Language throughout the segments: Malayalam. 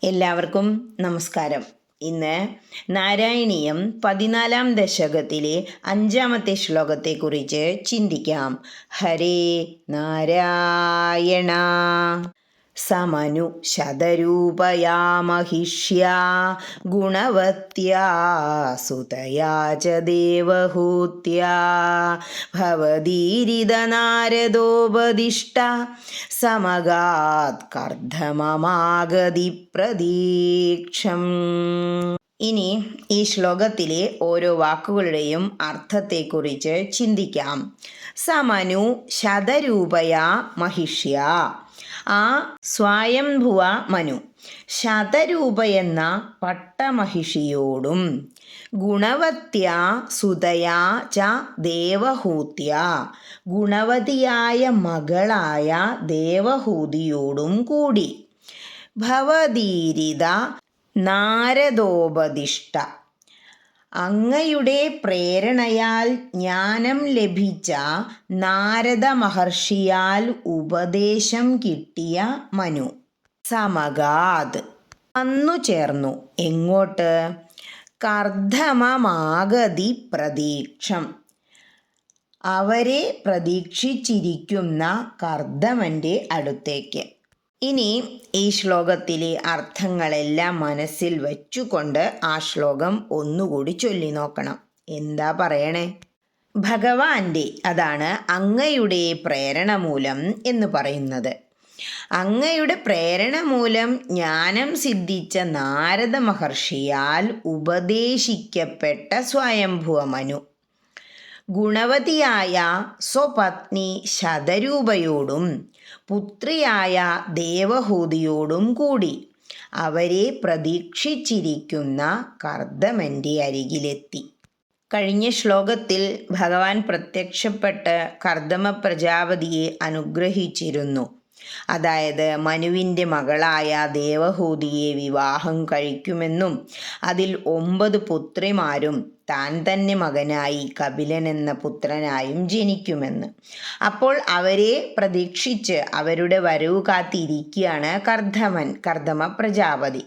എല്ലാവർക്കും നമസ്കാരം. ഇന്ന് നാരായണീയം 14-ാം ദശകത്തിലെ 5-ാമത്തെ ശ്ലോകത്തെക്കുറിച്ച് ചിന്തിക്കാം. ഹരേ നാരായണ. സമനു ശതരൂപയാ മഹിഷ്യാ ഗുണവത്യാ സുതയാ ച ദേവഹൂത്യാ ഭവതീരിത നാരദോപദിഷ്ട സമഗാത് കർദ്ധമമാഗതി പ്രതീക്ഷം. ഇനി ഈ ശ്ലോകത്തിലെ ഓരോ വാക്കുകളുടെയും അർത്ഥത്തെക്കുറിച്ച് ചിന്തിക്കാം. സമനു ശതരൂപയാ മഹിഷ്യാ. ആ സ്വയംഭുവ മനു ശതരൂപയെന്ന പട്ടമഹിഷിയോടും ഗുണവത്യാ സുതയാ ച ദേവഹൂത്യ ഗുണവതിയായ മകളായ ദേവഹൂതിയോടും കൂടി ഭവതീരിത നാരദോപദിഷ്ട അങ്ങയുടെ പ്രേരണയാൽ ജ്ഞാനം ലഭിച്ച നാരദ മഹർഷിയാൽ ഉപദേശം കിട്ടിയ മനു സമഗാത് വന്നു ചേർന്നു. എങ്ങോട്ട്? കർദ്ധമമാഗതി പ്രതീക്ഷം അവരെ പ്രതീക്ഷിച്ചിരിക്കുന്ന കർദ്ധമൻ്റെ അടുത്തേക്ക്. ഇനി ഈ ശ്ലോകത്തിലെ അർത്ഥങ്ങളെല്ലാം മനസ്സിൽ വച്ചുകൊണ്ട് ആ ശ്ലോകം ഒന്നുകൂടി ചൊല്ലി നോക്കണം. എന്താ പറയണേ? ഭഗവാന്റെ, അതാണ് അങ്ങയുടെ പ്രേരണ മൂലം എന്ന് പറയുന്നത്. അങ്ങയുടെ പ്രേരണ മൂലം ജ്ഞാനം സിദ്ധിച്ച നാരദ മഹർഷിയാൽ ഉപദേശിക്കപ്പെട്ട സ്വയംഭുവ മനു ഗുണവതിയായ സ്വപത്നി ശതരൂപയോടും പുത്രിയായ ദേവഹൂതിയോടും കൂടി അവരെ പ്രതീക്ഷിച്ചിരിക്കുന്ന കർദ്ദമൻ്റെ അരികിലെത്തി. കഴിഞ്ഞ ശ്ലോകത്തിൽ ഭഗവാൻ പ്രത്യക്ഷപ്പെട്ട് കർദ്ദമ പ്രജാപതിയെ അനുഗ്രഹിച്ചിരുന്നു. അതായത് മനുവിൻ്റെ മകളായ ദേവഹൂതിയെ വിവാഹം കഴിക്കുമെന്നും അതിൽ 9 പുത്രിമാരും താൻ തന്നെ മകനായി കപിലൻ എന്ന പുത്രനായും ജനിക്കുമെന്ന്. അപ്പോൾ അവരെ പ്രതീക്ഷിച്ച് അവരുടെ വരവ് കാത്തിരിക്കുകയാണ് കർദ്ദമ പ്രജാപതി.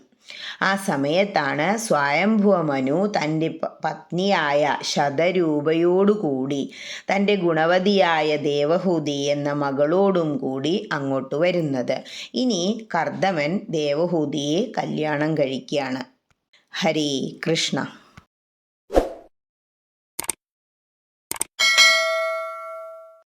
ആ സമയത്താണ് സ്വയംഭുവ മനു തൻ്റെ പത്നിയായ ശതരൂപയോടുകൂടി തൻ്റെ ഗുണവതിയായ ദേവഹൂതി എന്ന മകളോടും കൂടി അങ്ങോട്ട് വരുന്നത്. ഇനി കർദ്ദമൻ ദേവഹൂതിയെ കല്യാണം കഴിക്കുകയാണ്. ഹരേ കൃഷ്ണ.